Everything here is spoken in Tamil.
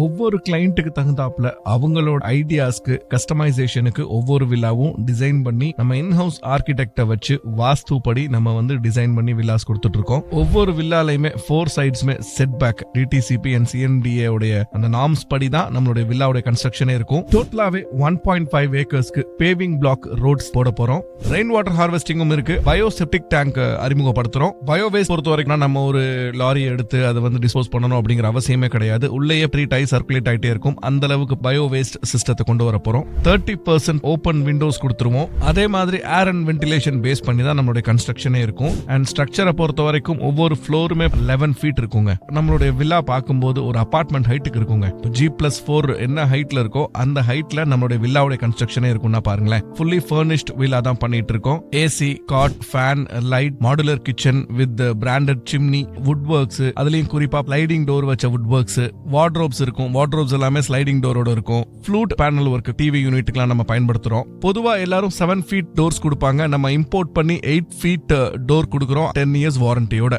ஒவ்வொரு கிளையண்ட்டுக்கு தகுந்தாப்புல அவங்களோட ஐடியாஸ்க்கு கஸ்டமைசேஷனுக்கு ஒவ்வொரு வில்லாவும் டிசைன் பண்ணி நம்ம இன்ஹவுஸ் ஆர்கிடெக்ட வச்சு வாஸ்து படி நம்ம வந்து டிசைன் பண்ணி வில்லாஸ் கொடுத்துட்டு இருக்கோம். ஒவ்வொரு வில்லாலையுமே 4 சைட்ஸ்மே செட் பேக் டிடிசிபி அண்ட் சிஎன்டிஏ உடைய அந்த நார்ம்ஸ் படி தான் நம்மளுடைய வில்லாவுடைய கன்ஸ்ட்ரக்ஷனே இருக்கும். டோட்டலாவே 1.5 ஏக்கர்ஸ்க்கு பேவிங் பிளாக் ரோட்ஸ் போட போறோம். ரெயின் வாட்டர் ஹார்வெஸ்டிங்கும் இருக்கு. Bioseptic tank அறிமுகப்படுத்துறோம். பயோவேஸ்ட் பொறுத்த வரைக்கும் நம்ம ஒரு லாரி எடுத்து அதை வந்து டிஸ்போஸ் பண்ணணும் அப்படிங்கிற அவசியமே கிடையாது. உள்ளேயே ப்ரீ டை சர்க்குலேட் ஆயிட்டே இருக்கும். அந்த அளவுக்கு பயோ வேஸ்ட் சிஸ்டத்தை கொண்டு வர போறோம். 30% ஓபன் விண்டோஸ் கொடுத்துருவோம். அதே மாதிரி ஏர் அண்ட் வென்டிலேஷன் பேஸ் பண்ணி தான் நம்மளுடைய கன்ஸ்ட்ரக்ஷனே இருக்கும். அண்ட் ஸ்ட்ரக்சரை பொறுத்த வரைக்கும் ஒவ்வொரு ஃப்ளோருமே 11 ஃபீட் இருக்குங்க. நம்மளுடைய வில்லா பார்க்கும்போது ஒரு அபார்ட்மெண்ட் ஹைட்டுக்கு இருக்குங்க. G+4 என்ன ஹைட்ல இருக்கோ அந்த ஹைட்ல நம்மளுடைய வில்லாவுடைய கன்ஸ்ட்ரக்ஷனே இருக்கும்னா பாருங்களேன். ஃபுல்லி ஃபர்னிஷ்ட் வில்லா தான் பண்ணிட்டு இருக்கோம். AC, cot, fan, light, modular kitchen with branded chimney, wood works, அதுலயும் குறிப்பா ஸ்லைடிங் டோர் வச்ச வுட் ஒர்க்ஸ், வார்ட்ரோப்ஸ் இருக்கும். வார்ட்ரோப்ஸ் எல்லாமே ஸ்லைடிங் டோரோட இருக்கும். ஃப்ளூட் பேனல் ஒர்க் டிவி யூனிட்டுக்குலாம் நம்ம பயன்படுத்துறோம். பொதுவா எல்லாரும் 7 ஃபீட் டோர்ஸ் கொடுப்பாங்க. நம்ம இம்போர்ட் பண்ணி 8 ஃபீட் டோர் கொடுக்குறோம் 10 இயர்ஸ் வாரண்டியோட.